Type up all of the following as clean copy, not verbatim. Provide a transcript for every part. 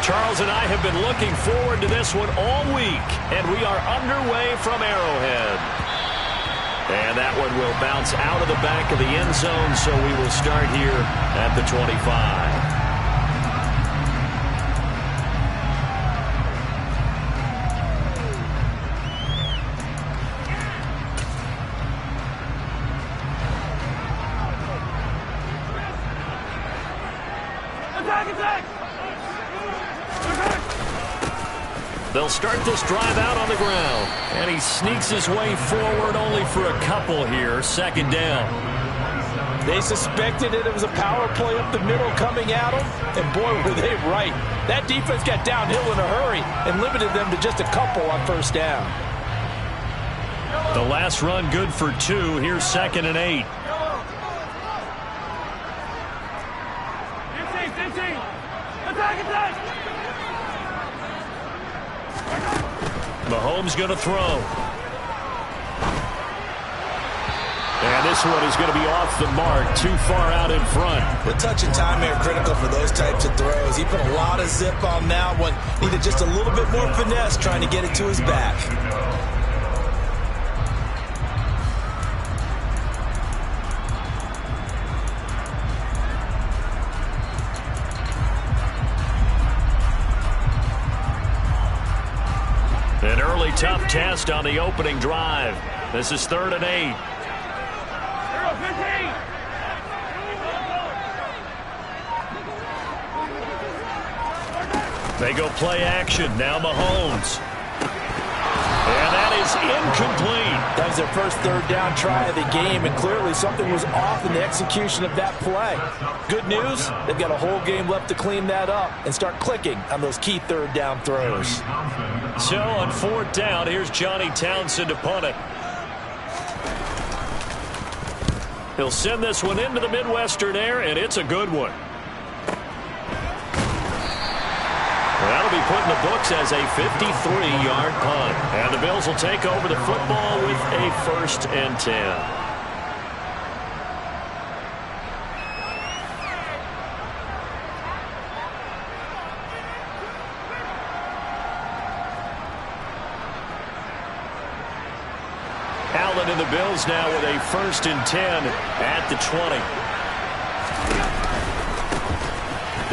Charles and I have been looking forward to this one all week, and we are underway from Arrowhead. And that one will bounce out of the back of the end zone, so we will start here at the 25. They'll start this drive out on the ground. And he sneaks his way forward only for a couple here. Second down. They suspected it was a power play up the middle coming at them. And boy, were they right. That defense got downhill in a hurry and limited them to just a couple on first down. The last run good for 2. Here's 2nd and 8. Mahomes going to throw. And this one is going to be off the mark, too far out in front. The touch and time are critical for those types of throws. He put a lot of zip on that one. Needed just a little bit more finesse trying to get it to his back. An early tough test on the opening drive. This is 3rd and 8. They go play action. Now Mahomes. And that is incomplete. That was their first 3rd down try of the game, and clearly something was off in the execution of that play. Good news, they've got a whole game left to clean that up and start clicking on those key 3rd down throws. So on 4th down, here's Johnny Townsend to punt it. He'll send this one into the Midwestern air, and it's a good one. That'll be put in the books as a 53-yard punt. And the Bills will take over the football with a 1st and 10. Allen and the Bills now with a 1st and 10 at the 20.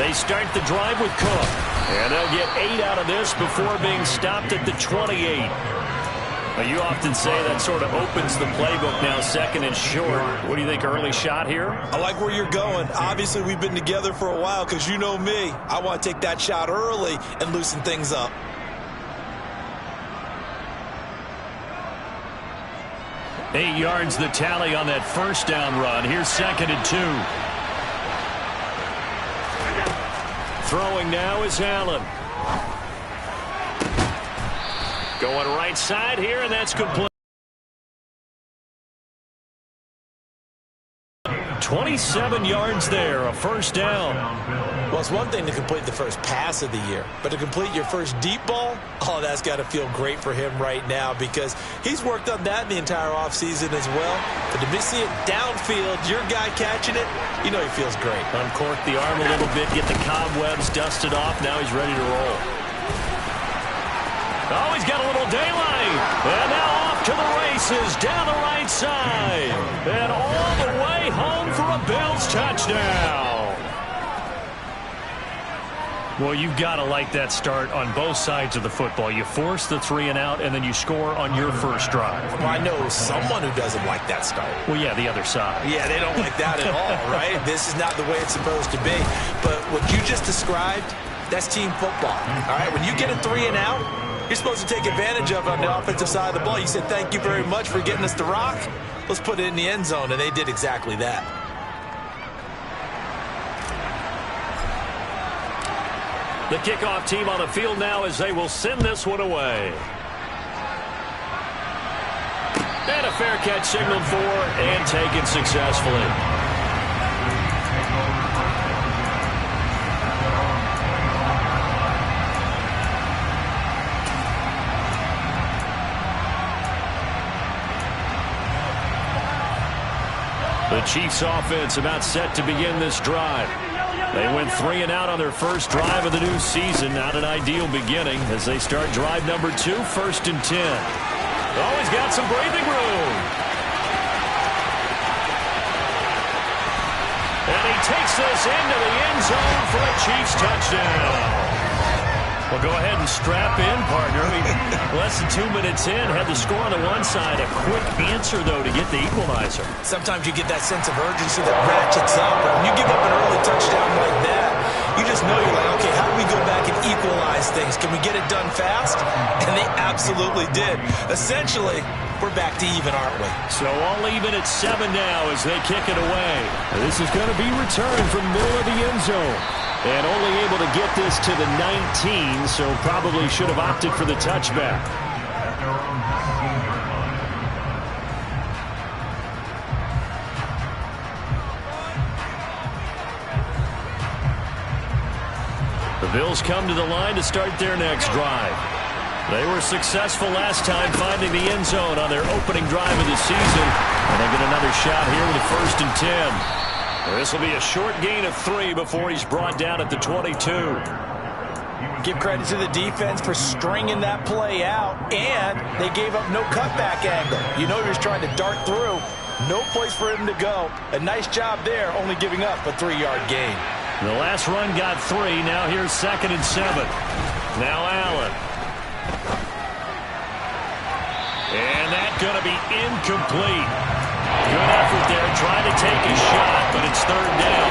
They start the drive with Cook. And they'll get 8 out of this before being stopped at the 28. Now, you often say that sort of opens the playbook now, 2nd and short. What do you think, early shot here? I like where you're going. Obviously, we've been together for a while because you know me. I want to take that shot early and loosen things up. Eight yards the tally on that 1st down run. Here's 2nd and 2. Throwing now is Allen. Going right side here, and that's complete. 27 yards there, a 1st down. Well, it's one thing to complete the first pass of the year, but to complete your first deep ball, oh, that's got to feel great for him right now because he's worked on that the entire offseason as well. But to see it downfield, your guy catching it, you know he feels great. Uncork the arm a little bit, get the cobwebs dusted off. Now he's ready to roll. Oh, he's got a little daylight. And now off to the races down the right side. And all the way home for a Bills touchdown. Well, you've got to like that start on both sides of the football. You force the 3 and out, and then you score on your first drive. Well, I know someone who doesn't like that start. Well, yeah, the other side. Yeah, they don't like that at all, right? This is not the way it's supposed to be. But what you just described, that's team football. All right, when you get a 3 and out, you're supposed to take advantage of it on the offensive side of the ball. You said, thank you very much for getting us the rock. Let's put it in the end zone, and they did exactly that. The kickoff team on the field now as they will send this one away. And a fair catch signaled for and taken successfully. The The Chiefs offense about set to begin this drive. They went 3 and out on their first drive of the new season. Not an ideal beginning as they start drive number 2, 1st and 10. Oh, he's got some breathing room. And he takes this into the end zone for a Chiefs touchdown. Well, go ahead and strap in, partner. Less than 2 minutes in, had the score on the one side. A quick answer, though, to get the equalizer. Sometimes you get that sense of urgency that ratchets up. When you give up an early touchdown like that, you just know you're like, okay, how do we go back and equalize things? Can we get it done fast? And they absolutely did. Essentially, we're back to even, aren't we? So all even at 7 now as they kick it away. This is going to be returned from the middle of the end zone. And only able to get this to the 19, so probably should have opted for the touchback. The Bills come to the line to start their next drive. They were successful last time finding the end zone on their opening drive of the season. And they get another shot here with a 1st and 10. This will be a short gain of 3 before he's brought down at the 22. Give credit to the defense for stringing that play out, and they gave up no cutback angle. You know he was trying to dart through. No place for him to go. A nice job there, only giving up a 3-yard gain. The last run got 3. Now here's 2nd and 7. Now Allen. And that's going to be incomplete. Good effort there, trying to take a shot, but it's 3rd down.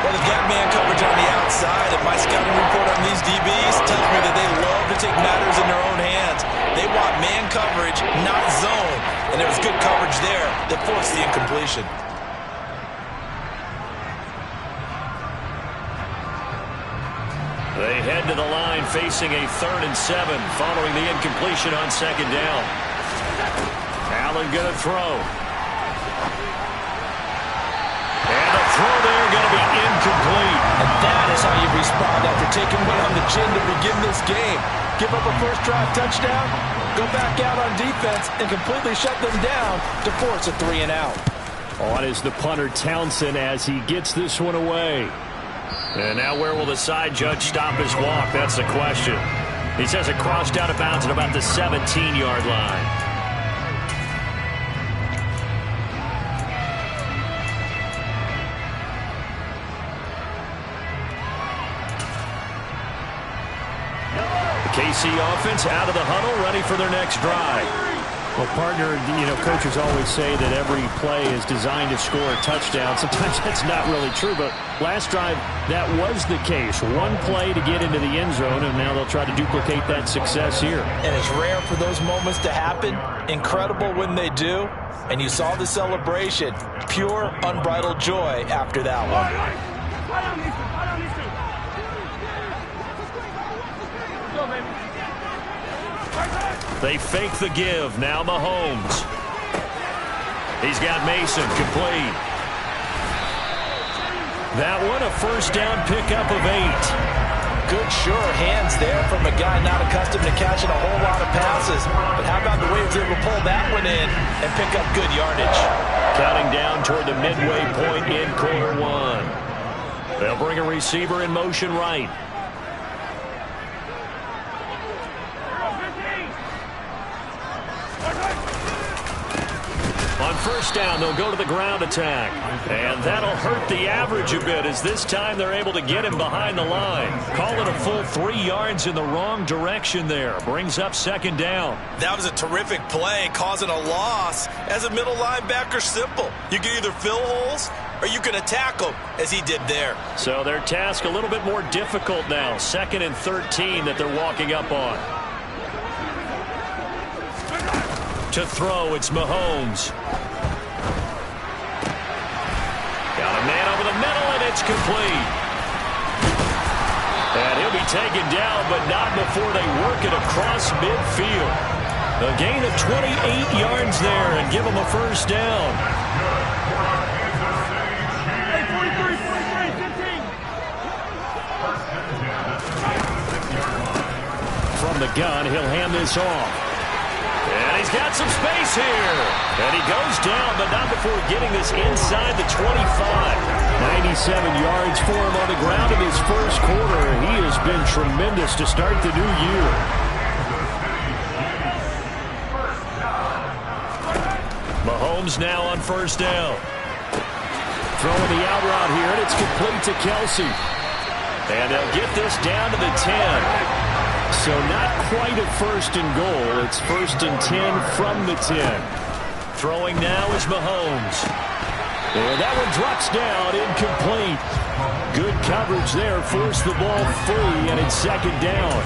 Well, they've got man coverage on the outside, and my scouting report on these DBs tells me that they love to take matters in their own hands. They want man coverage, not zone, and there was good coverage there that forced the incompletion. They head to the line facing a 3rd and 7 following the incompletion on 2nd down. Allen going to throw. And a throw there going to be incomplete. And that is how you respond after taking one on the chin to begin this game. Give up a first drive touchdown, go back out on defense, and completely shut them down to force a 3 and out. On is the punter Townsend as he gets this one away. And now where will the side judge stop his walk? That's the question. He says it crossed out of bounds at about the 17-yard line. KC offense out of the huddle, ready for their next drive. Well, partner, you know, coaches always say that every play is designed to score a touchdown. Sometimes that's not really true, but last drive, that was the case. One play to get into the end zone, and now they'll try to duplicate that success here. And it's rare for those moments to happen. Incredible when they do. And you saw the celebration. Pure, unbridled joy after that one. They fake the give. Now Mahomes. He's got Mason complete. That one a first down pickup of 8. Good, sure hands there from a guy not accustomed to catching a whole lot of passes. But how about the way he was able to pull that one in and pick up good yardage? Counting down toward the midway point in quarter 1. They'll bring a receiver in motion right. On first down, they'll go to the ground attack. And that'll hurt the average a bit as this time they're able to get him behind the line. Call it a full 3 yards in the wrong direction there. Brings up 2nd down. That was a terrific play, causing a loss. As a middle linebacker, simple. You can either fill holes or you can attack them, as he did there. So their task a little bit more difficult now. 2nd and 13 that they're walking up on. To throw, it's Mahomes. Got a man over the middle, and it's complete. And he'll be taken down, but not before they work it across midfield. A gain of 28 yards there and give them a first down. From the gun, he'll hand this off. And He's got some space here. And he goes down, but not before getting this inside the 25. 97 yards for him on the ground in his first quarter. He has been tremendous to start the new year. Mahomes now on first down. Throwing the out route here, and it's complete to Kelsey. And they'll get this down to the 10. So not quite a first and goal. It's first and 10 from the 10. Throwing now is Mahomes. And that one drops down, incomplete. Good coverage there, forced the ball free, and it's second down.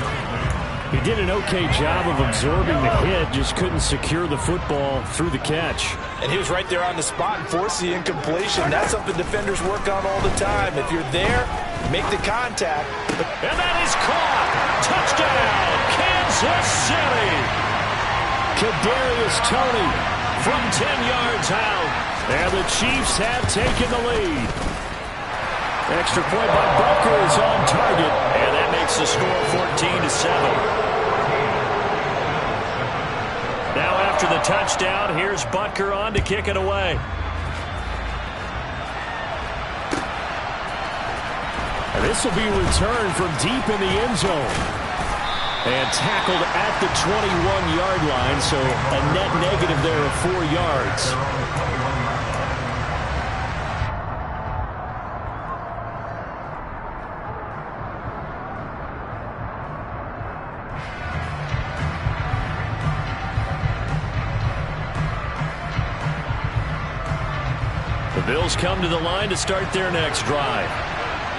He did an okay job of absorbing the hit, just couldn't secure the football through the catch. And he was right there on the spot and forced the incompletion. That's something defenders work on all the time. If you're there, make the contact. And that is caught. Touchdown, Kansas City. Kadarius Toney from 10 yards out. And the Chiefs have taken the lead. Extra point by Butker is on target. And that makes the score 14-7. Now after the touchdown, here's Butker on to kick it away. And this will be returned from deep in the end zone. And tackled at the 21-yard line, so a net negative there of 4 yards. The Bills come to the line to start their next drive.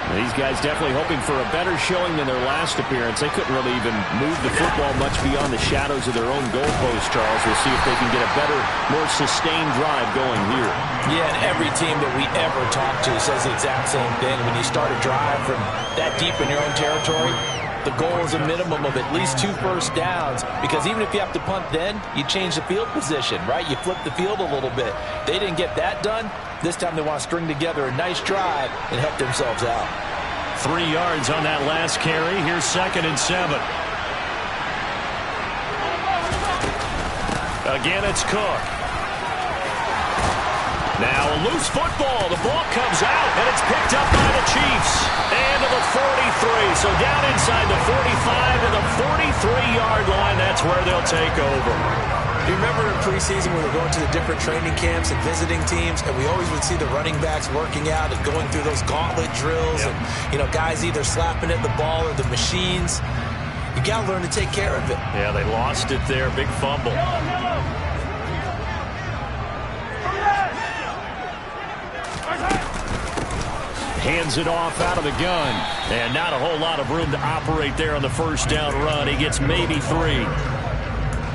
These guys definitely hoping for a better showing than their last appearance. They couldn't really even move the football much beyond the shadows of their own goalpost, Charles. We'll see if they can get a better, more sustained drive going here. Yeah, and every team that we ever talk to says the exact same thing. When you start a drive from that deep in your own territory, the goal is a minimum of at least 2 first downs, because even if you have to punt then, you change the field position, right? You flip the field a little bit. They didn't get that done. This time they want to string together a nice drive and help themselves out. 3 yards on that last carry. Here's second and 7. Again, it's Cook. Now a loose football. The ball comes out, and it's picked up by the Chiefs. And to the 43. So down inside the 45 to the 43-yard line. That's where they'll take over. You remember in preseason when we were going to the different training camps and visiting teams, and we always would see the running backs working out and going through those gauntlet drills, and guys either slapping at the ball or the machines. You got to learn to take care of it. Yeah, they lost it there. Big fumble. Hands it off out of the gun. And not a whole lot of room to operate there on the first down run. He gets maybe 3.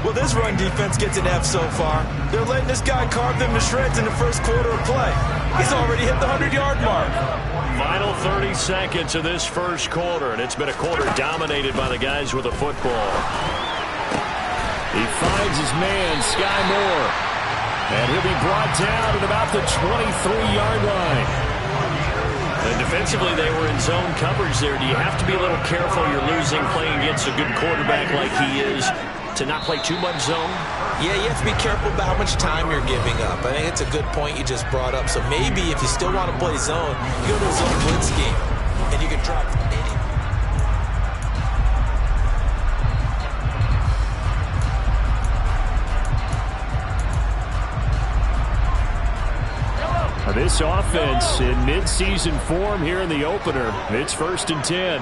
Well, this run defense gets an F so far. They're letting this guy carve them to shreds in the first quarter of play. He's already hit the 100-yard mark. Final 30 seconds of this first quarter, and it's been a quarter dominated by the guys with the football. He finds his man, Sky Moore. And he'll be brought down at about the 23-yard line. And defensively, they were in zone coverage there. Do you have to be a little careful? You're losing playing against a good quarterback like he is, to not play too much zone? Yeah, you have to be careful about how much time you're giving up. I think it's a good point you just brought up. So maybe if you still want to play zone, you go to a zone blitz scheme, and you can drop any. This offense in midseason form here in the opener. It's first and 10.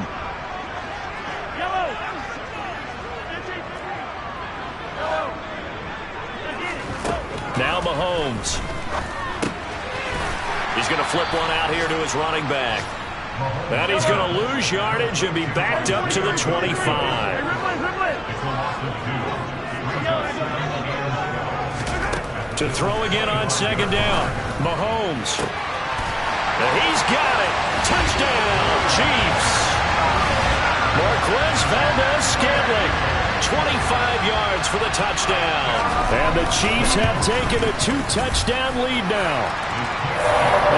Now Mahomes. He's going to flip one out here to his running back. And he's going to lose yardage and be backed up to the 25. To throw again on second down. Mahomes. And he's got it. Touchdown, Chiefs. Marquez Valdez-Scantling. 25 yards for the touchdown. And the Chiefs have taken a 2-touchdown lead now.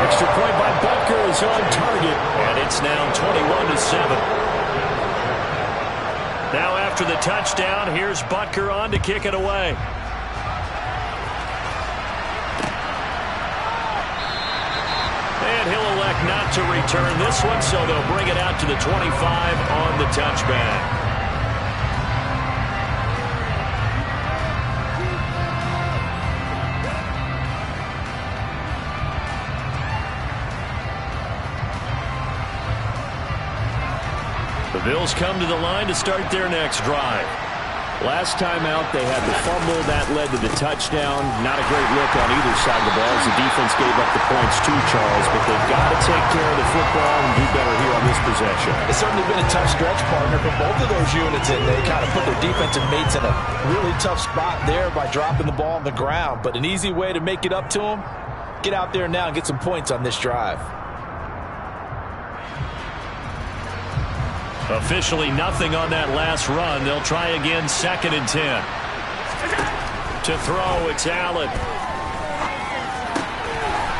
Extra point by Butker is on target. And it's now 21-7. Now after the touchdown, here's Butker on to kick it away. elect not to return this one, so they'll bring it out to the 25 on the touchback. The Bills come to the line to start their next drive. Last time out, they had the fumble. That led to the touchdown. Not a great look on either side of the ball as the defense gave up the points too, Charles. But they've got to take care of the football and do better here on this possession. It's certainly been a tough stretch, partner, for both of those units, and they kind of put their defensive mates in a really tough spot there by dropping the ball on the ground. But an easy way to make it up to them, get out there now and get some points on this drive. Officially nothing on that last run. They'll try again, 2nd and 10. To throw, it's Allen.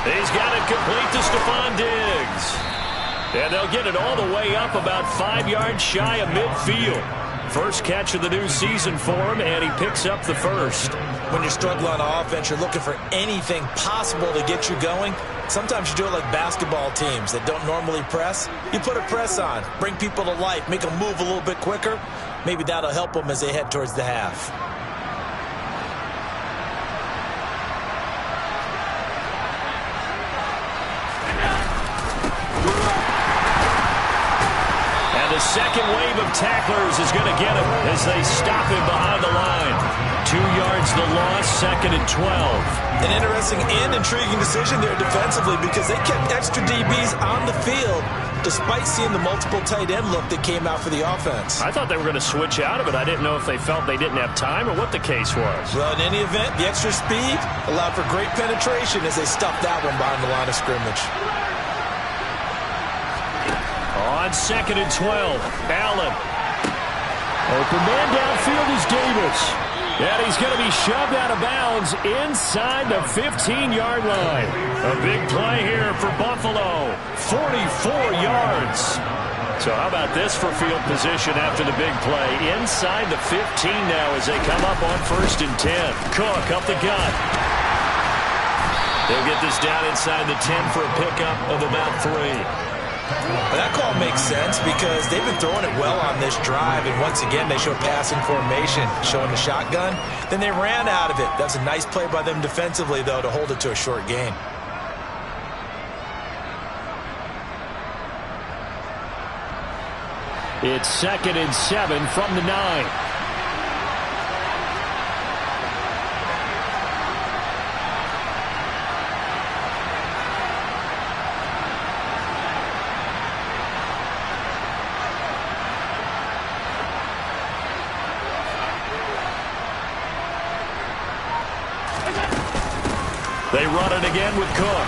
He's got it complete to Stephon Diggs. And they'll get it all the way up about 5 yards shy of midfield. First catch of the new season for him, and he picks up the first. When you're struggling on offense, you're looking for anything possible to get you going. Sometimes you do it like basketball teams that don't normally press. You put a press on, bring people to life, make them move a little bit quicker. Maybe that'll help them as they head towards the half. And the second wave of tacklers is going to get him as they stop him behind the line. 2 yards the loss, 2nd and 12. An interesting and intriguing decision there defensively because they kept extra DBs on the field despite seeing the multiple tight end look that came out for the offense. I thought they were going to switch out of it. I didn't know if they felt they didn't have time or what the case was. Well, in any event, the extra speed allowed for great penetration as they stuffed that one behind the line of scrimmage. On 2nd and 12, Allen. Open man downfield is Davis. And he's going to be shoved out of bounds inside the 15-yard line. A big play here for Buffalo. 44 yards. So how about this for field position after the big play? Inside the 15 now as they come up on 1st and 10. Cook up the gut. They'll get this down inside the 10 for a pickup of about 3. Well, that call makes sense because they've been throwing it well on this drive, and once again they show passing formation, showing the shotgun. Then they ran out of it. That's a nice play by them defensively, though, to hold it to a short gain. It's 2nd and 7 from the 9. They run it again with Cook.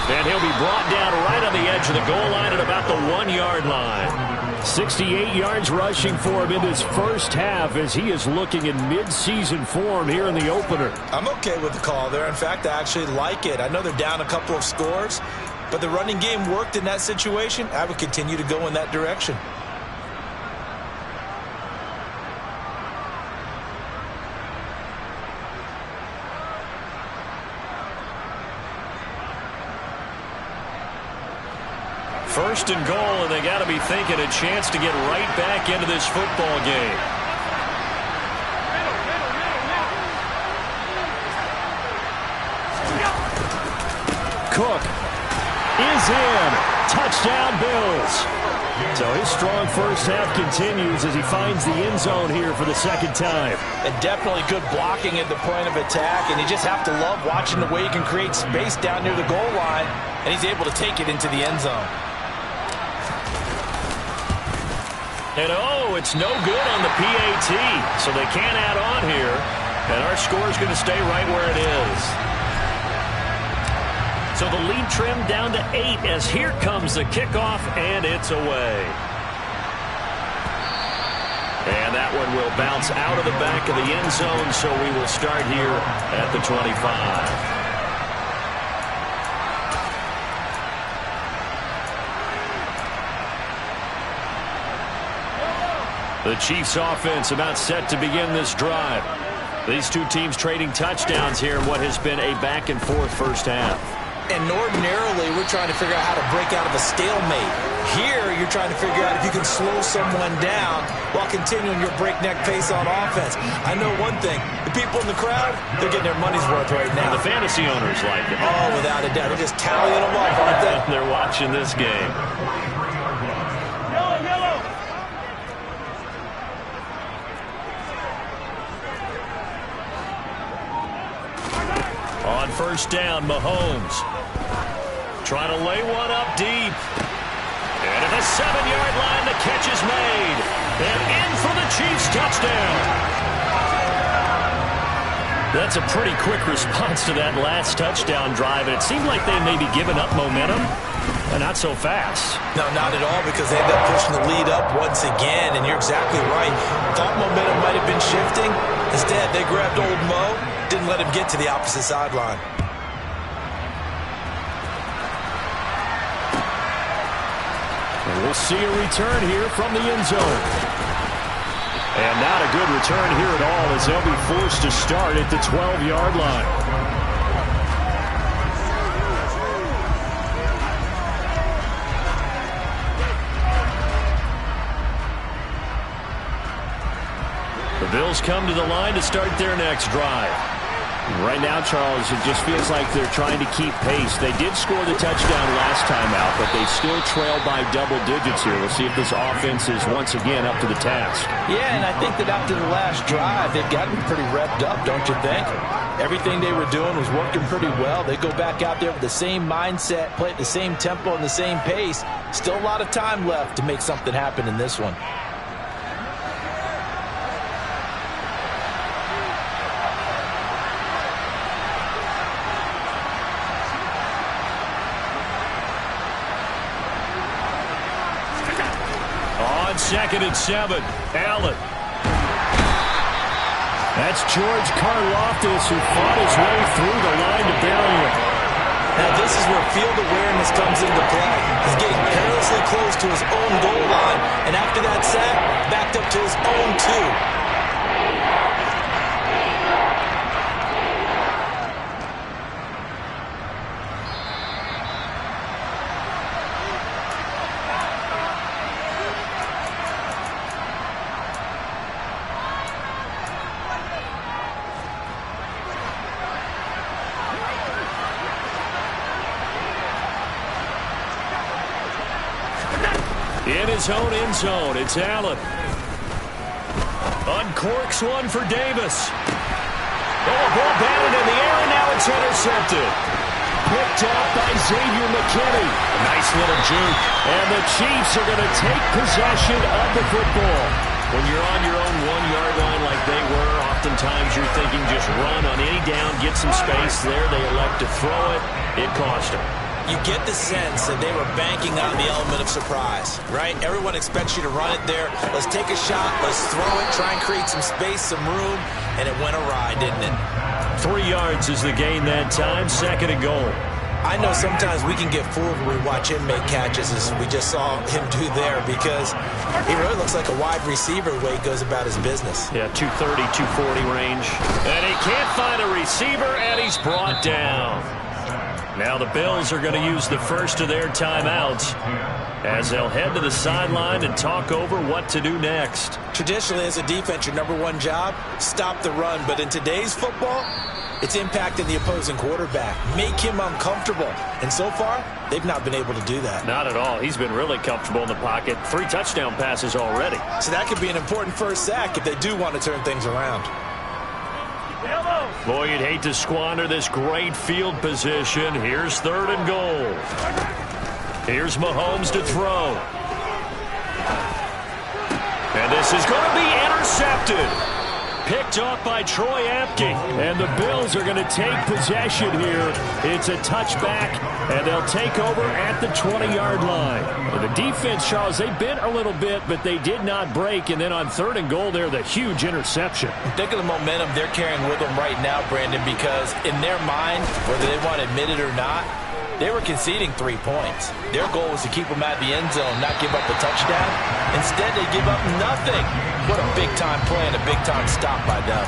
And he'll be brought down right on the edge of the goal line at about the 1-yard line. 68 yards rushing for him in this first half as he is looking in mid-season form here in the opener. I'm okay with the call there. In fact, I actually like it. I know they're down a couple of scores, but the running game worked in that situation. I would continue to go in that direction. First and goal, and they got to be thinking a chance to get right back into this football game. Cook is in. Touchdown, Bills. So his strong first half continues as he finds the end zone here for the second time. And definitely good blocking at the point of attack, and you just have to love watching the way he can create space down near the goal line, and he's able to take it into the end zone. And oh, it's no good on the PAT, so they can't add on here. And our score is going to stay right where it is. So the lead trimmed down to 8 as here comes the kickoff, and it's away. And that one will bounce out of the back of the end zone, so we will start here at the 25. The Chiefs offense about set to begin this drive. These two teams trading touchdowns here in what has been a back-and-forth first half. And ordinarily, we're trying to figure out how to break out of a stalemate. Here, you're trying to figure out if you can slow someone down while continuing your breakneck pace on offense. I know one thing. The people in the crowd, they're getting their money's worth right now. And the fantasy owners like it. Oh, without a doubt. They're just tallying them up, aren't they? They're watching this game. On first down, Mahomes trying to lay one up deep. And at the 7-yard line, the catch is made. And in for the Chiefs touchdown. That's a pretty quick response to that last touchdown drive. And it seemed like they may be giving up momentum, but not so fast. No, not at all, because they ended up pushing the lead up once again. And you're exactly right. Thought momentum might have been shifting. Instead, they grabbed old Mo. Didn't let him get to the opposite sideline. And we'll see a return here from the end zone. And not a good return here at all, as they'll be forced to start at the 12-yard line. The Bills come to the line to start their next drive. Right now, Charles, it just feels like they're trying to keep pace. They did score the touchdown last time out, but they still trail by double digits here. We'll see if this offense is once again up to the task. Yeah, and I think that after the last drive, they've gotten pretty revved up, don't you think? Everything they were doing was working pretty well. They go back out there with the same mindset, play at the same tempo and the same pace. Still a lot of time left to make something happen in this one. Second and 7. Allen. That's George Karlaftis, who fought his way through the line to bury him. Now this is where field awareness comes into play. He's getting perilously close to his own goal line, and after that sack, backed up to his own 2. In his own end zone, it's Allen. Uncorks one for Davis. Oh, ball batted in the air, and now it's intercepted. Picked off by Xavier McKinney. A nice little juke. And the Chiefs are going to take possession of the football. When you're on your own 1-yard line like they were, oftentimes you're thinking just run on any down, get some space there. They elect to throw it. It cost them. You get the sense that they were banking on the element of surprise, right? Everyone expects you to run it there. Let's take a shot. Let's throw it. Try and create some space, some room. And it went awry, didn't it? 3 yards is the gain that time. Second and goal. I know sometimes we can get fooled when we watch him make catches, as we just saw him do there, because he really looks like a wide receiver the way he goes about his business. Yeah, 230, 240 range. And he can't find a receiver, and he's brought down. Now the Bills are going to use the first of their timeouts as they'll head to the sideline and talk over what to do next. Traditionally, as a defense, your number one job, stop the run. But in today's football, it's impacting the opposing quarterback. Make him uncomfortable. And so far, they've not been able to do that. Not at all. He's been really comfortable in the pocket. 3 touchdown passes already. So that could be an important first sack if they do want to turn things around. Boy, you'd hate to squander this great field position. Here's 3rd and goal. Here's Mahomes to throw. And this is going to be intercepted. Picked off by Troy Apke. And the Bills are going to take possession here. It's a touchback, and they'll take over at the 20-yard line. And the defense, Charles, they bent a little bit, but they did not break. And then on 3rd and goal there, the huge interception. Think of the momentum they're carrying with them right now, Brandon, because in their mind, whether they want to admit it or not, they were conceding 3 points. Their goal was to keep them at the end zone, not give up a touchdown. Instead, they give up nothing. What a big-time play and a big-time stop by them.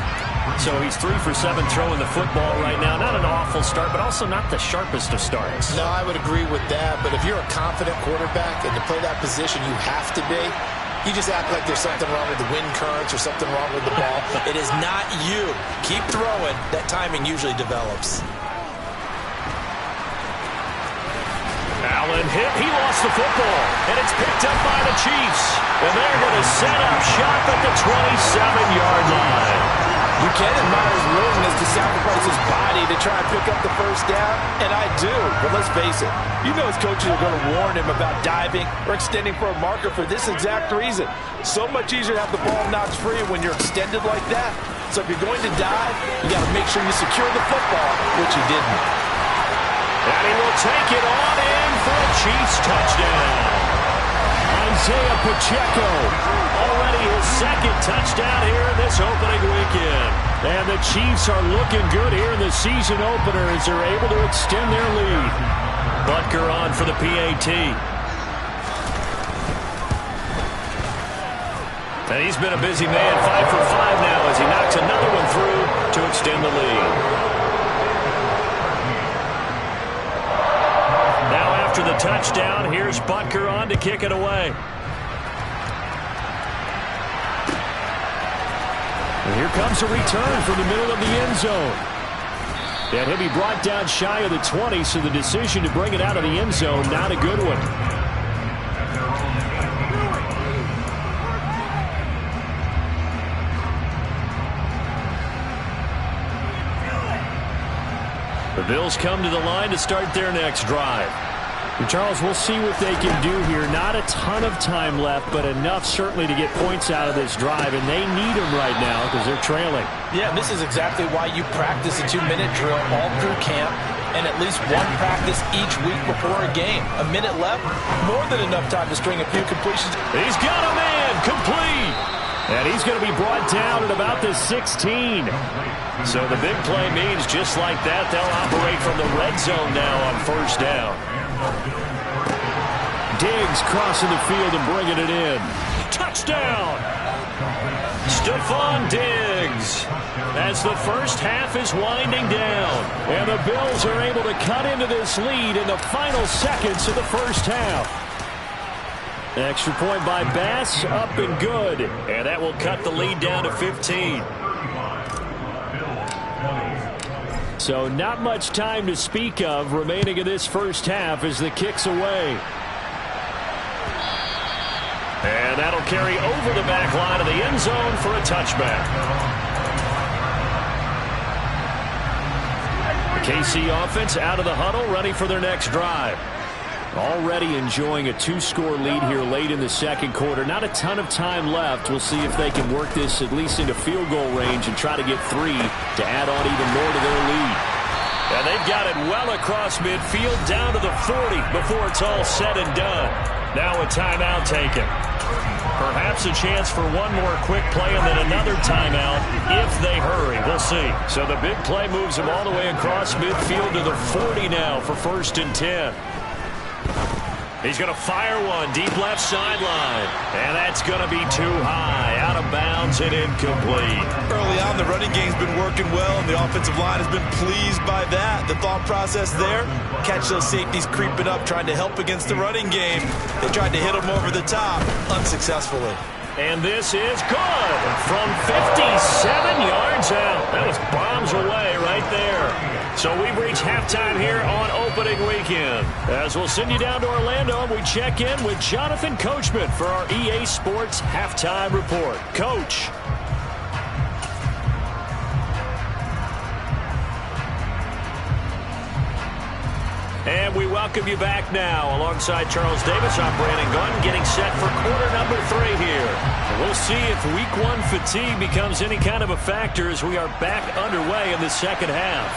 So he's 3 for 7 throwing the football right now. Not an awful start, but also not the sharpest of starts. No, I would agree with that. But if you're a confident quarterback and to play that position, you have to be. You just act like there's something wrong with the wind currents or something wrong with the ball. It is not you. Keep throwing. That timing usually develops. Allen hit. He lost the football. And it's picked up by the Chiefs. And they're going to set up shop at the 27-yard line. You can admire his willingness to sacrifice his body to try and pick up the first down, and I do. But let's face it, you know his coaches are going to warn him about diving or extending for a marker for this exact reason. So much easier to have the ball knocked free when you're extended like that. So if you're going to dive, you got to make sure you secure the football, which he didn't. And he will take it on in for a Chiefs touchdown. Isaiah Pacheco, already his second touchdown here in this opening weekend. And the Chiefs are looking good here in the season opener as they're able to extend their lead. Butker on for the PAT. And he's been a busy man, 5 for 5 now as he knocks another one through to extend the lead. Now after the touchdown, here's Butker on to kick it away. And here comes a return from the middle of the end zone. And he'll be brought down shy of the 20, so the decision to bring it out of the end zone, not a good one. The Bills come to the line to start their next drive. Charles, we'll see what they can do here. Not a ton of time left, but enough certainly to get points out of this drive, and they need them right now because they're trailing. Yeah, and this is exactly why you practice a 2-minute drill all through camp and at least one practice each week before a game. A minute left, more than enough time to string a few completions. He's got a man, complete. And he's going to be brought down at about the 16. So the big play means just like that, they'll operate from the red zone now on first down. Diggs crossing the field and bringing it in. Touchdown! Stephon Diggs as the first half is winding down. And the Bills are able to cut into this lead in the final seconds of the first half. Extra point by Bass, up and good. And that will cut the lead down to 15. So not much time to speak of remaining in this first half as the kick's away. And that'll carry over the back line of the end zone for a touchback. The KC offense out of the huddle, ready for their next drive. Already enjoying a 2-score lead here late in the second quarter. Not a ton of time left. We'll see if they can work this at least into field goal range and try to get 3 to add on even more to their lead. And they've got it well across midfield down to the 40 before it's all said and done. Now a timeout taken. Perhaps a chance for one more quick play and then another timeout if they hurry. We'll see. So the big play moves them all the way across midfield to the 40 now for 1st and 10. He's going to fire one deep left sideline. And that's going to be too high. Out of bounds and incomplete. Early on, the running game's been working well, and the offensive line has been pleased by that. The thought process there, catch those safeties creeping up, trying to help against the running game. They tried to hit them over the top, unsuccessfully. And this is good from 57 yards out. That was bombs away right there. So we've reached halftime here on opening weekend. As we'll send you down to Orlando, we check in with Jonathan Coachman for our EA Sports Halftime Report. Coach. And we welcome you back now. Alongside Charles Davis, I'm Brandon Gunn, getting set for quarter number 3 here. And we'll see if week 1 fatigue becomes any kind of a factor as we are back underway in the second half.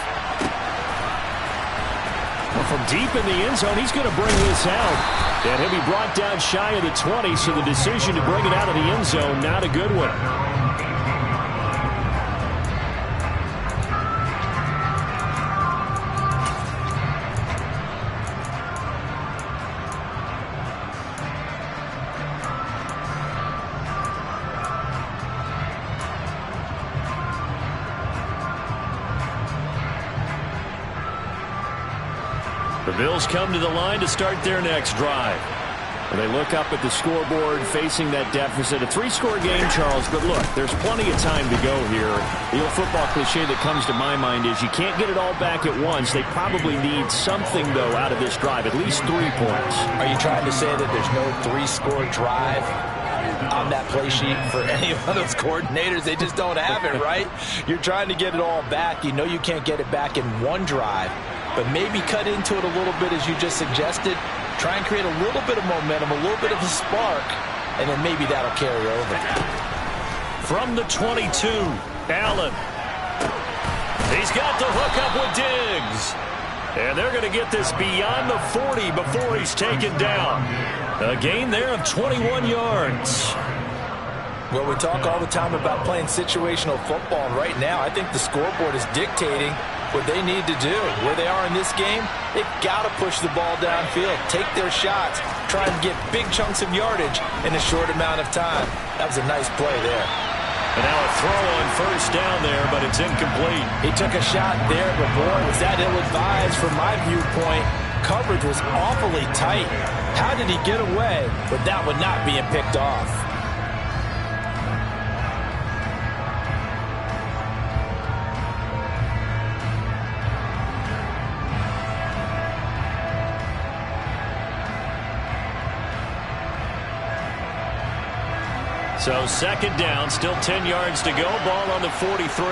Well, from deep in the end zone, he's going to bring this out. And he'll be brought down shy of the 20, so the decision to bring it out of the end zone, not a good one. The Bills come to the line to start their next drive. They look up at the scoreboard facing that deficit. A 3-score game, Charles, but look, there's plenty of time to go here. The old football cliche that comes to my mind is you can't get it all back at once. They probably need something, though, out of this drive, at least 3 points. Are you trying to say that there's no 3-score drive on that play sheet for any of those coordinators? They just don't have it, right? You're trying to get it all back. You know you can't get it back in one drive, but maybe cut into it a little bit as you just suggested. Try and create a little bit of momentum, a little bit of a spark, and then maybe that'll carry over. From the 22, Allen. He's got the hook up with Diggs. And they're going to get this beyond the 40 before he's taken down. A gain there of 21 yards. Well, we talk all the time about playing situational football, and right now I think the scoreboard is dictating what they need to do. Where they are in this game, they've got to push the ball downfield, take their shots, try and get big chunks of yardage in a short amount of time. That was a nice play there. And now a throw on first down there, but it's incomplete. He took a shot there, but boy, was that ill-advised from my viewpoint. Coverage was awfully tight. How did he get away with that one not being picked off? So second down, still 10 yards to go. Ball on the 43.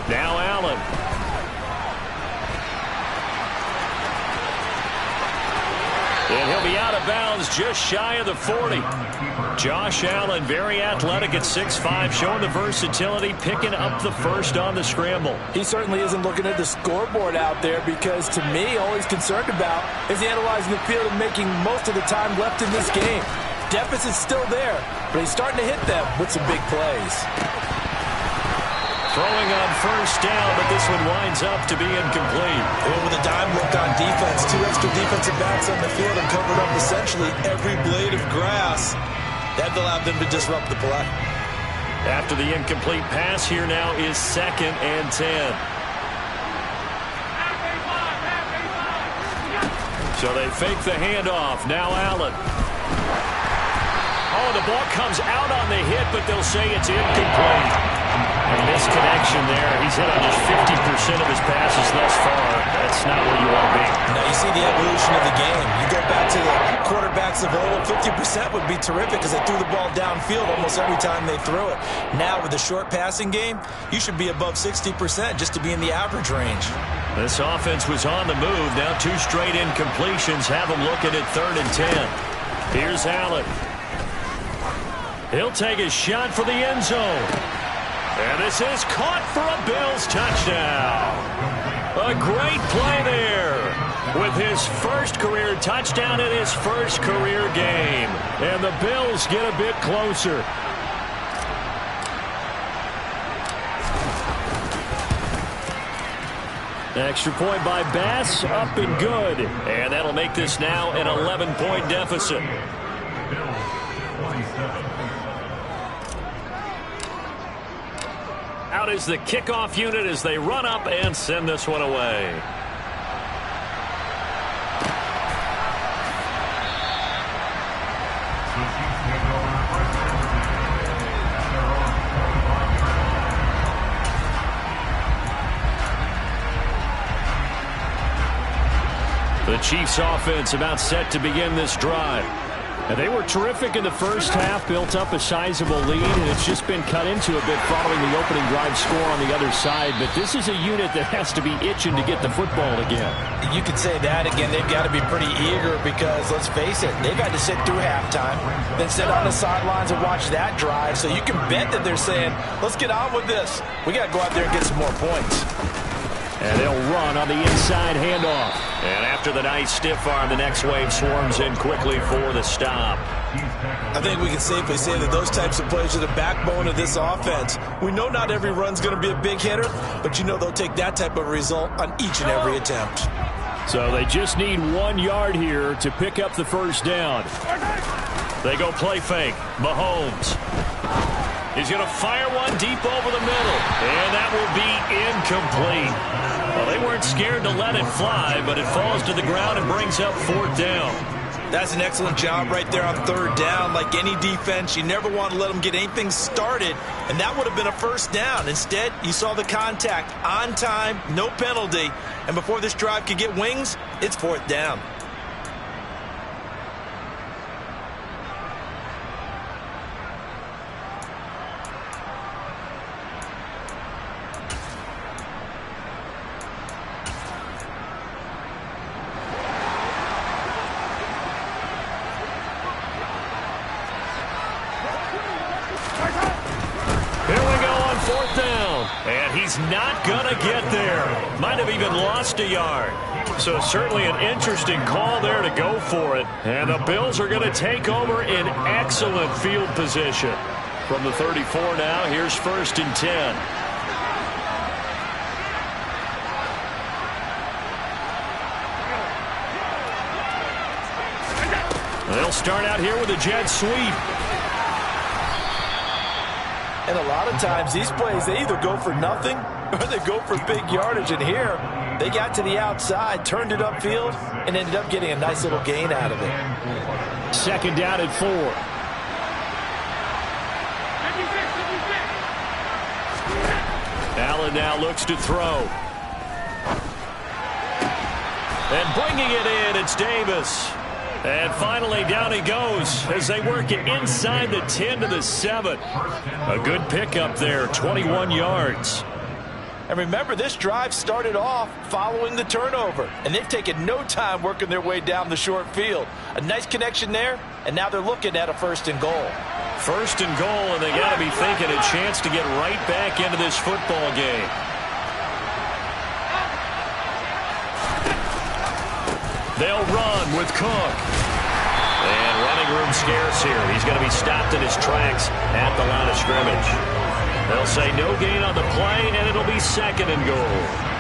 Now Allen. And he'll be out of bounds just shy of the 40. Josh Allen, very athletic at 6'5", showing the versatility, picking up the first on the scramble. He certainly isn't looking at the scoreboard out there because, to me, all he's concerned about is analyzing the field and making most of the time left in this game. Deficit's still there, but he's starting to hit them with some big plays. Throwing on first down, but this one winds up to be incomplete. Well, with a dime look on defense, 2 extra defensive backs on the field and covered up essentially every blade of grass. That allowed them to disrupt the play. After the incomplete pass, here now is 2nd and 10. So they fake the handoff. Now Allen. Oh, the ball comes out on the hit, but they'll say it's incomplete. A misconnection there. He's hit on just 50% of his passes thus far. That's not where you want to be. Now you see the evolution of the game. You go back to the quarterbacks of old, 50% would be terrific because they threw the ball downfield almost every time they threw it. Now with the short passing game, you should be above 60% just to be in the average range. This offense was on the move. Now 2 straight incompletions have them looking at 3rd and 10. Here's Allen. He'll take a shot for the end zone. And this is caught for a Bills touchdown. A great play there with his first career touchdown in his first career game. And the Bills get a bit closer. Extra point by Bass, up and good. And that'll make this now an 11-point deficit. Out is the kickoff unit as they run up and send this one away. The Chiefs offense about set to begin this drive. And they were terrific in the first half, built up a sizable lead, and it's just been cut into a bit following the opening drive score on the other side. But this is a unit that has to be itching to get the football again. You could say that again. They've got to be pretty eager because, let's face it, they've had to sit through halftime, then sit on the sidelines and watch that drive. So you can bet that they're saying, let's get on with this. We got to go out there and get some more points. And they'll run on the inside handoff. And after the nice stiff arm, the next wave swarms in quickly for the stop. I think we can safely say that those types of plays are the backbone of this offense. We know not every run's going to be a big hitter, but you know they'll take that type of result on each and every attempt. So they just need 1 yard here to pick up the first down. They go play fake. Mahomes. He's going to fire one deep over the middle. And that will be incomplete. Well, they weren't scared to let it fly, but it falls to the ground and brings up 4th down. That's an excellent job right there on 3rd down. Like any defense, you never want to let them get anything started, and that would have been a first down. Instead, you saw the contact on time, no penalty, and before this drive could get wings, it's 4th down. He's not going to get there. Might have even lost a yard. So certainly an interesting call there to go for it. And the Bills are going to take over in excellent field position. From the 34 now, here's 1st and 10. They'll start out here with a jet sweep. And a lot of times these plays, they either go for nothing or they go for big yardage. And here, they got to the outside, turned it upfield, and ended up getting a nice little gain out of it. 2nd down and 4. Allen now looks to throw. And bringing it in, it's Davis. And finally, down he goes as they work it inside the 10 to the 7. A good pickup there, 21 yards. And remember, this drive started off following the turnover, and they've taken no time working their way down the short field. A nice connection there, and now they're looking at a 1st and goal. 1st and goal, and they got to be thinking a chance to get right back into this football game. They'll run with Cook. And running room scarce here. He's going to be stopped in his tracks at the line of scrimmage. They'll say no gain on the play, and it'll be 2nd and goal.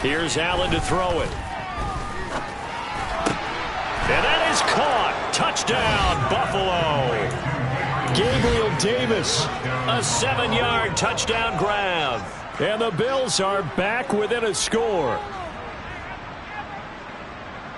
Here's Allen to throw it. And that is caught. Touchdown, Buffalo. Gabriel Davis. A 7-yard touchdown grab. And the Bills are back within a score.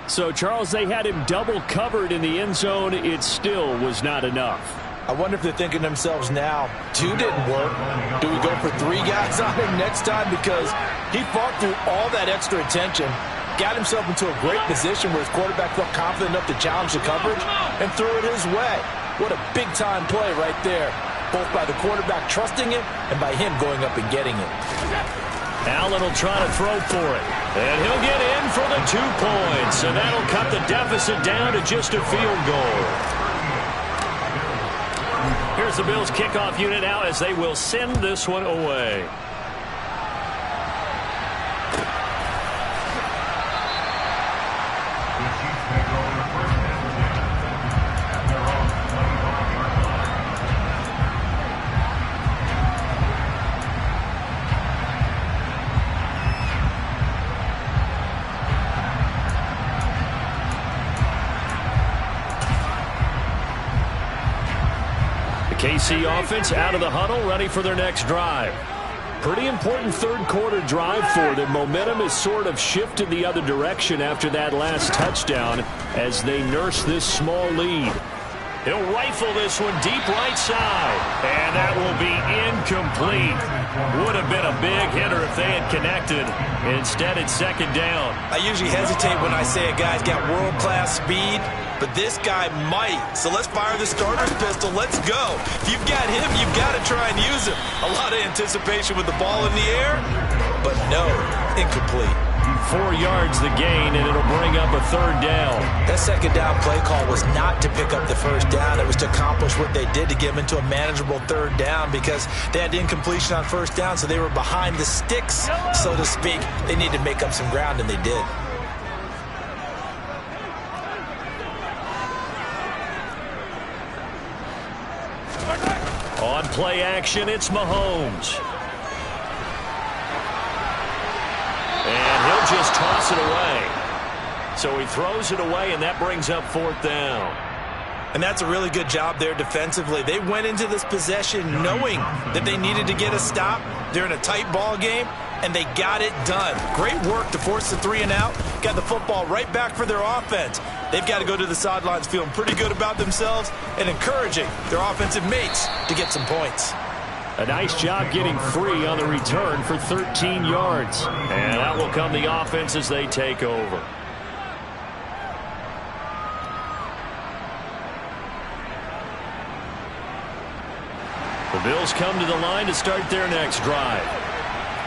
So, Charles, they had him double covered in the end zone. It still was not enough. I wonder if they're thinking to themselves now, 2 didn't work. Do we go for 3 guys on him next time? Because he fought through all that extra attention, got himself into a great position where his quarterback felt confident enough to challenge the coverage and threw it his way. What a big-time play right there, both by the quarterback trusting him and by him going up and getting it. Allen will try to throw for it. And he'll get in for the 2 points. And that'll cut the deficit down to just a field goal. Here's the Bills kickoff unit now as they will send this one away. KC offense out of the huddle, ready for their next drive. Pretty important 3rd quarter drive for them. Momentum has sort of shifted the other direction after that last touchdown as they nurse this small lead. He'll rifle this one deep right side. And that will be incomplete. Would have been a big hitter if they had connected. Instead, it's 2nd down. I usually hesitate when I say a guy's got world-class speed, but this guy might. So let's fire the starter's pistol. Let's go. If you've got him, you've got to try and use him. A lot of anticipation with the ball in the air, but no, incomplete. 4 yards the gain, and it'll bring up a 3rd down. That 2nd down play call was not to pick up the 1st down. It was to accomplish what they did, to get them into a manageable 3rd down, because they had incompletion on 1st down, so they were behind the sticks, so to speak. They needed to make up some ground, and they did. On play action, it's Mahomes. And he'll just toss it away. So he throws it away, and that brings up 4th down. And that's a really good job there defensively. They went into this possession knowing that they needed to get a stop. They're in a tight ball game, and they got it done. Great work to force the 3 and out. Got the football right back for their offense. They've got to go to the sidelines feeling pretty good about themselves and encouraging their offensive mates to get some points. A nice job getting free on the return for 13 yards. And out will come the offense as they take over. The Bills come to the line to start their next drive.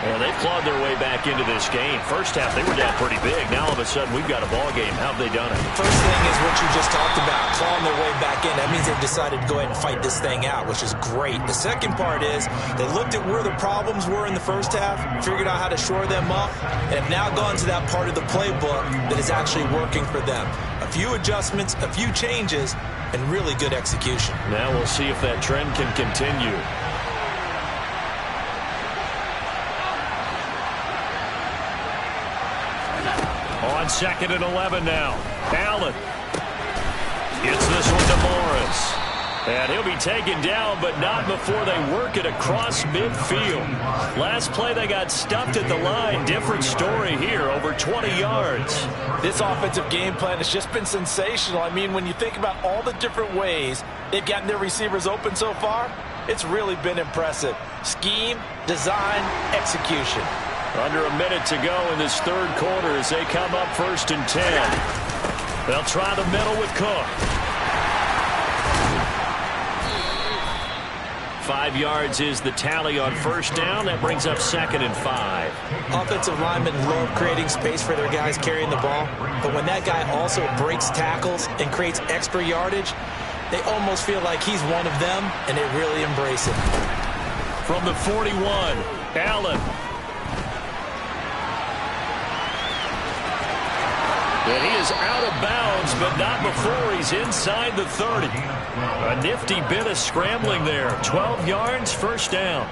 And they've clawed their way back into this game. First half, they were down pretty big. Now, all of a sudden, we've got a ball game. How have they done it? First thing is what you just talked about, clawing their way back in. That means they've decided to go ahead and fight this thing out, which is great. The second part is they looked at where the problems were in the first half, figured out how to shore them up, and have now gone to that part of the playbook that is actually working for them. A few adjustments, a few changes, and really good execution. Now we'll see if that trend can continue. On 2nd and 11 now. Allen gets this one to Morris. And he'll be taken down, but not before they work it across midfield. Last play, they got stuffed at the line. Different story here, over 20 yards. This offensive game plan has just been sensational. I mean, when you think about all the different ways they've gotten their receivers open so far, it's really been impressive. Scheme, design, execution. Under a minute to go in this 3rd quarter as they come up 1st and 10. They'll try the middle with Cook. 5 yards is the tally on 1st down. That brings up 2nd and 5. Offensive linemen love creating space for their guys carrying the ball. But when that guy also breaks tackles and creates extra yardage, they almost feel like he's one of them, and they really embrace it. From the 41, Allen. And he is out of bounds, but not before he's inside the 30. A nifty bit of scrambling there. 12 yards, 1st down.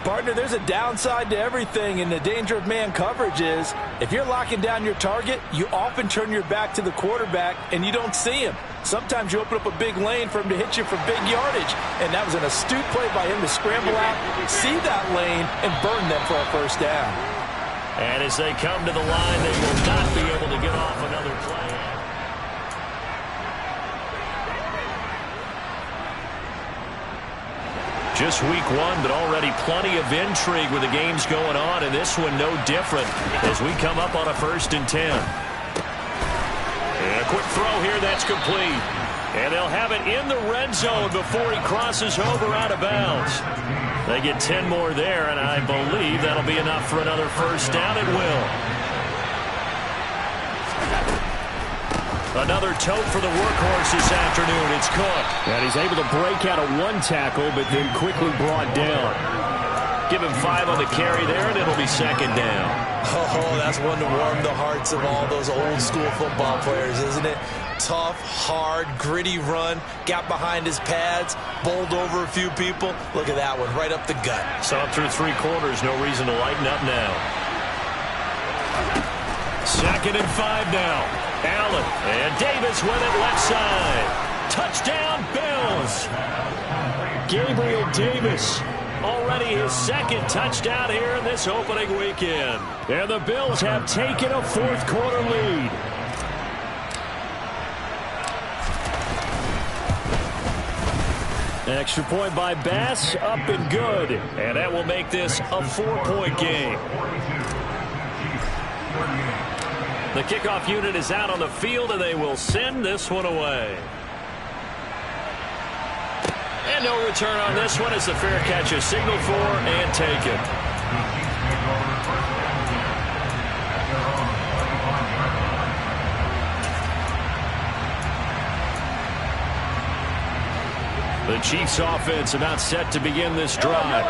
Partner, there's a downside to everything, and the danger of man coverage is if you're locking down your target, you often turn your back to the quarterback, and you don't see him. Sometimes you open up a big lane for him to hit you for big yardage, and that was an astute play by him to scramble out, see that lane, and burn them for a 1st down. And as they come to the line, they will not be able to get off another play. Just week 1, but already plenty of intrigue with the games going on, and this one no different as we come up on a 1st and 10. And a quick throw here, that's complete. And they'll have it in the red zone before he crosses over out of bounds. They get 10 more there, and I believe that'll be enough for another 1st down. It will. Another tote for the workhorse this afternoon. It's Cook. And he's able to break out of 1 tackle, but then quickly brought down. Give him 5 on the carry there, and it'll be 2nd down. Oh, that's one to warm the hearts of all those old school football players, isn't it? Tough, hard, gritty run. Got behind his pads, bowled over a few people. Look at that one, right up the gut. Saw through 3 quarters, no reason to lighten up now. 2nd and 5 now. Allen and Davis with it left side. Touchdown, Bills. Gabriel Davis. Already his 2nd touchdown here in this opening weekend. And the Bills have taken a 4th quarter lead. Extra point by Bass, up and good. And that will make this a 4-point game. The kickoff unit is out on the field, and they will send this one away. And no return on this one as the fair catch is signaled for and taken. The Chiefs offense about set to begin this drive.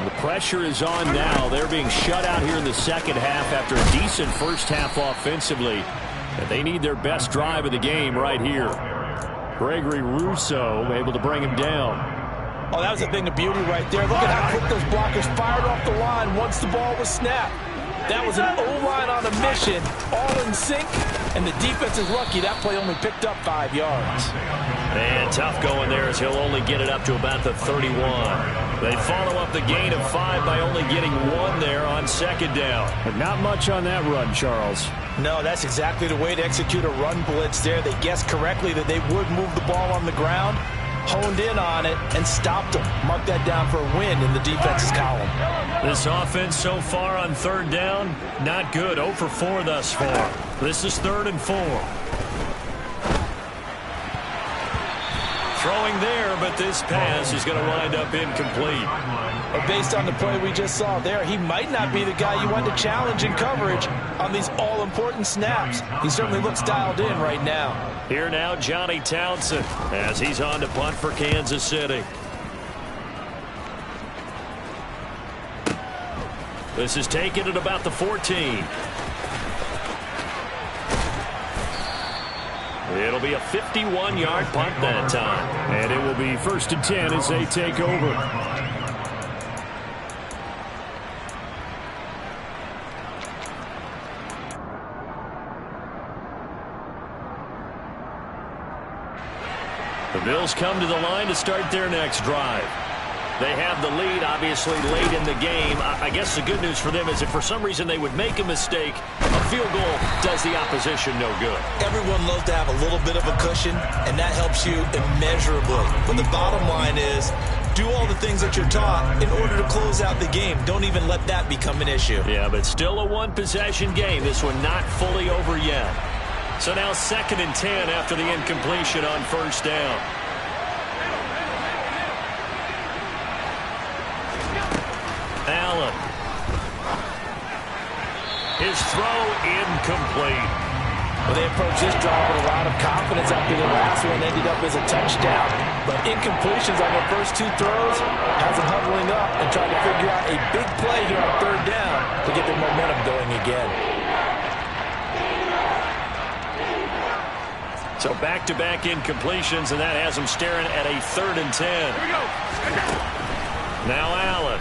The pressure is on now. They're being shut out here in the second half after a decent first half offensively. And they need their best drive of the game right here. Gregory Rousseau able to bring him down. Oh, that was a thing of beauty right there. Look at how quick those blockers fired off the line once the ball was snapped. That was an O-line on a mission, all in sync, and the defense is lucky that play only picked up 5 yards. And tough going there as he'll only get it up to about the 31. They follow up the gain of 5 by only getting 1 there on second down. But not much on that run, Charles. No, that's exactly the way to execute a run blitz there. They guessed correctly that they would move the ball on the ground, honed in on it, and stopped them. Mark that down for a win in the defense's column. This offense so far on third down, not good. 0 for 4 thus far. This is 3rd and 4. Throwing there, but this pass is going to wind up incomplete. But based on the play we just saw there, he might not be the guy you want to challenge in coverage on these all-important snaps. He certainly looks dialed in right now. Here now, Johnny Townsend, as he's on to punt for Kansas City. This is taken at about the 14. It'll be a 51-yard punt that time. And it will be 1st and 10 as they take over. The Bills come to the line to start their next drive. They have the lead, obviously, late in the game. I guess the good news for them is if for some reason they would make a mistake, a field goal does the opposition no good. Everyone loves to have a little bit of a cushion, and that helps you immeasurably. But the bottom line is, do all the things that you're taught in order to close out the game. Don't even let that become an issue. Yeah, but still a one-possession game. This one not fully over yet. So now 2nd and 10 after the incompletion on 1st down. Allen. His throw incomplete. Well, they approached this drive with a lot of confidence after the last one ended up as a touchdown. But incompletions on their first 2 throws has them huddling up and trying to figure out a big play here on 3rd down to get their momentum going again. So back-to-back incompletions, and that has them staring at a 3rd and 10. Here we go. Now Allen.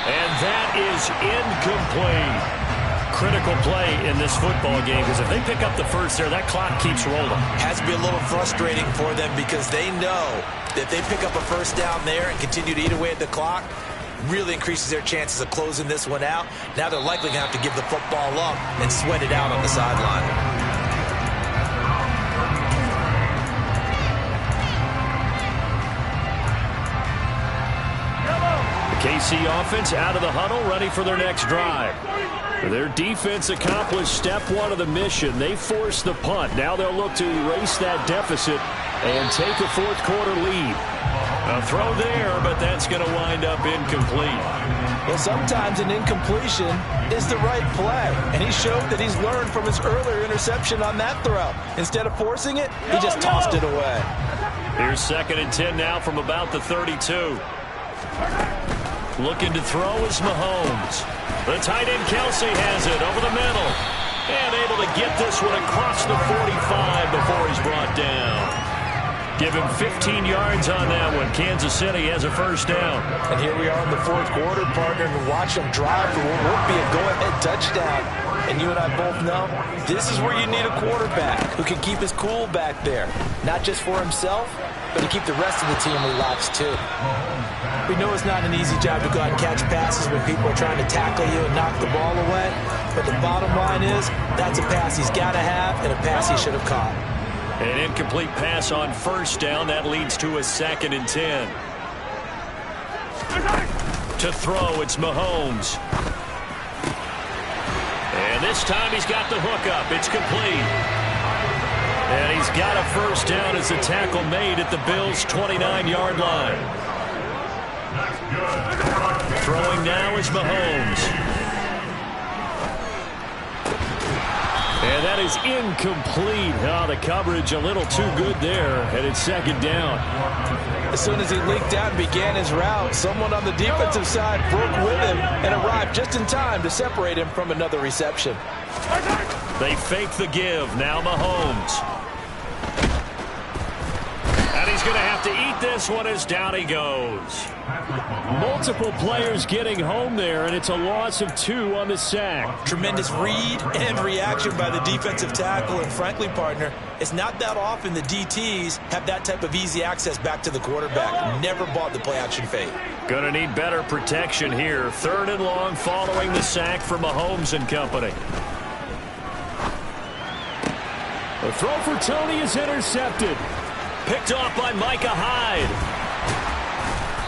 And that is incomplete. Critical play in this football game, because if they pick up the first there, that clock keeps rolling. Has to be a little frustrating for them because they know that if they pick up a first down there and continue to eat away at the clock, really increases their chances of closing this one out. Now they're likely going to have to give the football up and sweat it out on the sideline. KC offense out of the huddle, ready for their next drive. Their defense accomplished step 1 of the mission. They forced the punt. Now they'll look to erase that deficit and take a 4th quarter lead. A throw there, but that's going to wind up incomplete. Well, sometimes an incompletion is the right play, and he showed that he's learned from his earlier interception on that throw. Instead of forcing it, he just tossed it away. Here's 2nd and 10 now from about the 32. Looking to throw is Mahomes. The tight end Kelsey has it over the middle. And able to get this one across the 45 before he's brought down. Give him 15 yards on that one. Kansas City has a first down. And here we are in the 4th quarter, partner, and watch them drive for what would be a go-ahead touchdown. And you and I both know this is where you need a quarterback who can keep his cool back there. Not just for himself, but to keep the rest of the team relaxed too. We know it's not an easy job to go out and catch passes when people are trying to tackle you and knock the ball away. But the bottom line is that's a pass he's got to have and a pass he should have caught. An incomplete pass on 1st down. That leads to a 2nd and 10. To throw, it's Mahomes. And this time he's got the hook up. It's complete. And he's got a first down as the tackle made at the Bills' 29-yard line. Throwing now is Mahomes. And And that is incomplete. Oh, the coverage a little too good there, and it's second down. As soon as he leaked out and began his route, someone on the defensive side broke with him and arrived just in time to separate him from another reception. They fake the give. Now Mahomes. And he's going to have to eat this one as down he goes. Multiple players getting home there, and it's a loss of 2 on the sack. Tremendous read and reaction by the defensive tackle. And frankly, partner, it's not that often the DTs have that type of easy access back to the quarterback. Never bought the play-action fake. Going to need better protection here. 3rd and long following the sack from Mahomes and company. The throw for Tony is intercepted. Picked off by Micah Hyde.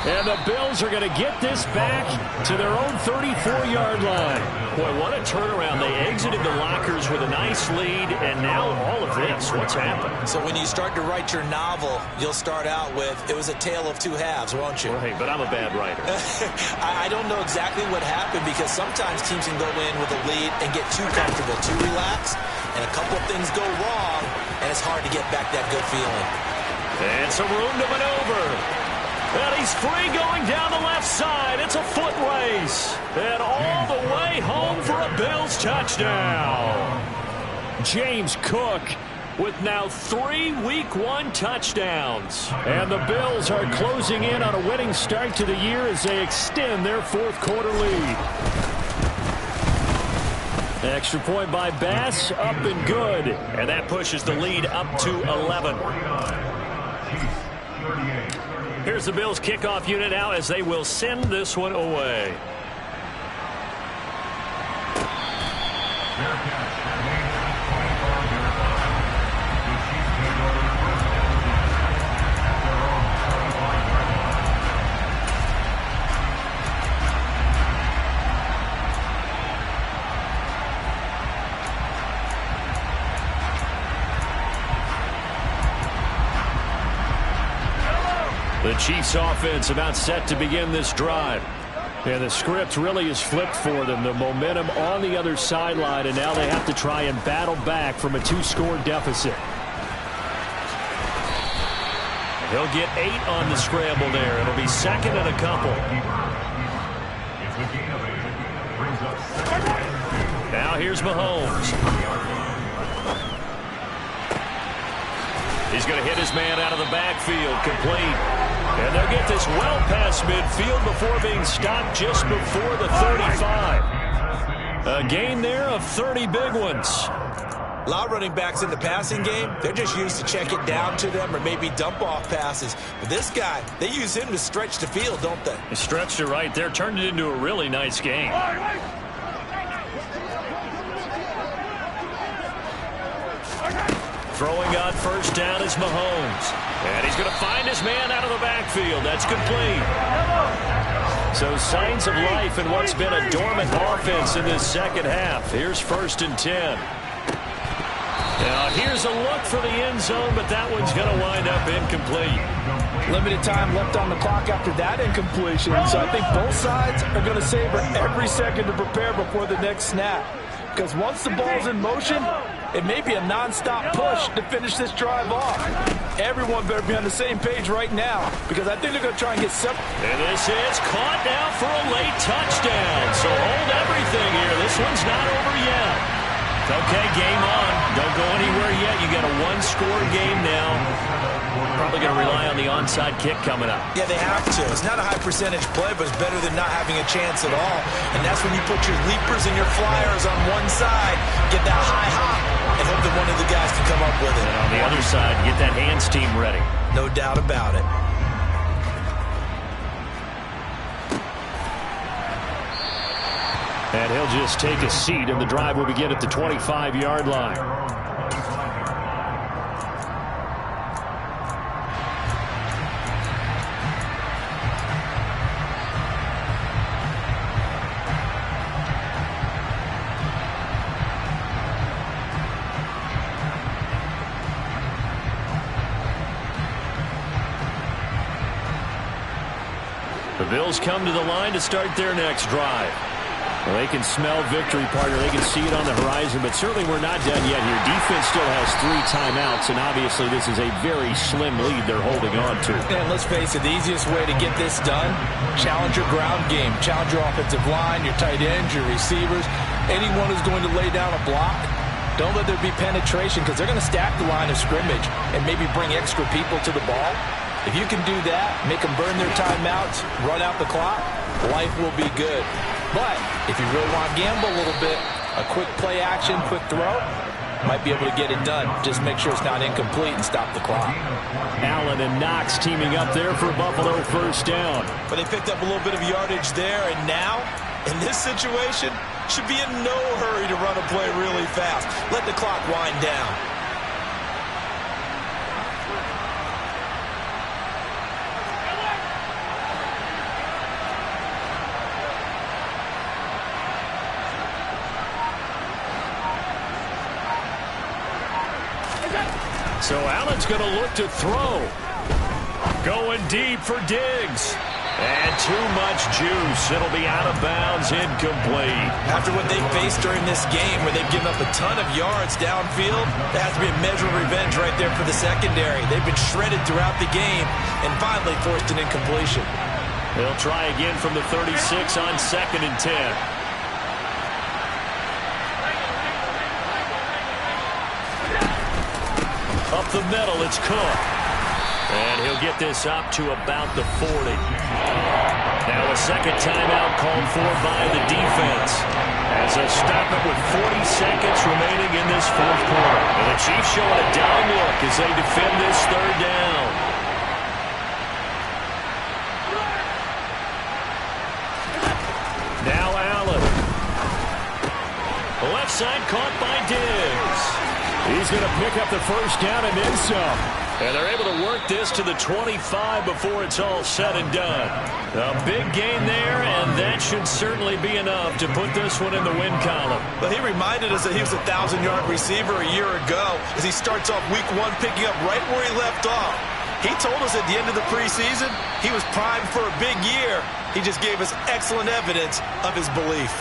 And the Bills are going to get this back to their own 34-yard line. Boy, what a turnaround. They exited the lockers with a nice lead, and now all of this. What's happened? So when you start to write your novel, you'll start out with, it was a tale of 2 halves, won't you? Right, but I'm a bad writer. I don't know exactly what happened, because sometimes teams can go in with a lead and get too comfortable, too relaxed, and a couple of things go wrong, and it's hard to get back that good feeling. And some room to maneuver. And he's free going down the left side. It's a foot race. And all the way home for a Bills touchdown. James Cook with now 3 Week 1 touchdowns. And the Bills are closing in on a winning start to the year as they extend their 4th quarter lead. Extra point by Bass, up and good. And that pushes the lead up to 11. Here's the Bills kickoff unit now as they will send this one away. The Chiefs offense about set to begin this drive. And the script really is flipped for them. The momentum on the other sideline, and now they have to try and battle back from a 2-score deficit. He'll get 8 on the scramble there. It'll be 2nd and a couple. Now here's Mahomes. He's going to hit his man out of the backfield, complete. And they'll get this well past midfield before being stopped just before the 35. A gain there of 30 big ones. A lot of running backs in the passing game, they're just used to check it down to them or maybe dump off passes. But this guy, they use him to stretch the field, don't they? He stretched it right there, turned it into a really nice game. Throwing on 1st down is Mahomes. And he's going to find his man out of the backfield. That's complete. So signs of life in what's been a dormant offense in this 2nd half. Here's 1st and 10. Now here's a look for the end zone, but that one's going to wind up incomplete. Limited time left on the clock after that incompletion. So I think both sides are going to savor every second to prepare before the next snap. Because once the ball's in motion, it may be a non-stop push to finish this drive off. Everyone better be on the same page right now, because I think they're going to try and get some. And this is caught now for a late touchdown. So hold everything here. This one's not over yet. Okay, game on. Don't go anywhere yet. You got a 1-score game now. Probably going to rely on the onside kick coming up. Yeah, they have to. It's not a high percentage play, but it's better than not having a chance at all. And that's when you put your leapers and your flyers on one side, get that high hop, and hope that one of the guys can come up with it. And on the other side, get that hands team ready. No doubt about it. And he'll just take a seat, and the drive will begin at the 25-yard line. The Bills come to the line to start their next drive. Well, they can smell victory, partner. They can see it on the horizon, but certainly we're not done yet here. Defense still has 3 timeouts, and obviously this is a very slim lead they're holding on to. And let's face it, the easiest way to get this done, challenge your ground game. Challenge your offensive line, your tight ends, your receivers, anyone who's going to lay down a block. Don't let there be penetration because they're going to stack the line of scrimmage and maybe bring extra people to the ball. If you can do that, make them burn their timeouts, run out the clock, life will be good. But if you really want to gamble a little bit, a quick play action, quick throw, might be able to get it done. Just make sure it's not incomplete and stop the clock. Allen and Knox teaming up there for Buffalo first down. But they picked up a little bit of yardage there, and now, in this situation, should be in no hurry to run a play really fast. Let the clock wind down. So Allen's going to look to throw. Going deep for Diggs. And too much juice. It'll be out of bounds, incomplete. After what they faced during this game where they've given up a ton of yards downfield, there has to be a measure of revenge right there for the secondary. They've been shredded throughout the game and finally forced an incompletion. They'll try again from the 36 on 2nd and 10. Up the middle, it's Cook. And he'll get this up to about the 40. Now a second timeout called for by the defense. As they stop it with 40 seconds remaining in this 4th quarter. And the Chiefs showing a down look as they defend this 3rd down. Now Allen. Left side caught by Diggs. He's going to pick up the first down and then some. And they're able to work this to the 25 before it's all said and done. A big gain there, and that should certainly be enough to put this one in the win column. But he reminded us that he was a 1,000-yard receiver a year ago as he starts off week 1 picking up right where he left off. He told us at the end of the preseason he was primed for a big year. He just gave us excellent evidence of his belief.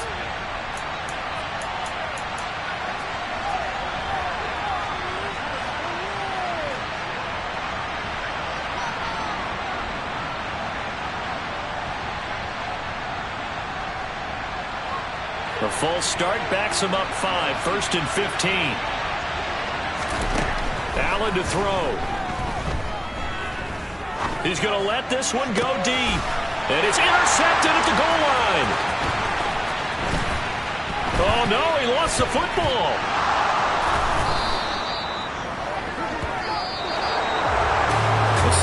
The false start backs him up 5. 1st and 15. Allen to throw. He's going to let this one go deep. And it's intercepted at the goal line. Oh, no, he lost the football.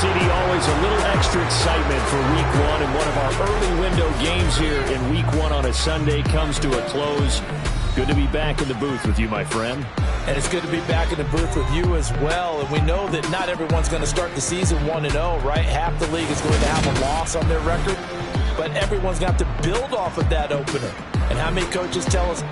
City, always a little extra excitement for week 1, and one of our early window games here in week 1 on a Sunday comes to a close. Good to be back in the booth with you, my friend. And it's good to be back in the booth with you as well. And we know that not everyone's going to start the season 1-0, right? Half the league is going to have a loss on their record, but everyone's going to have to build off of that opener. And how many coaches tell us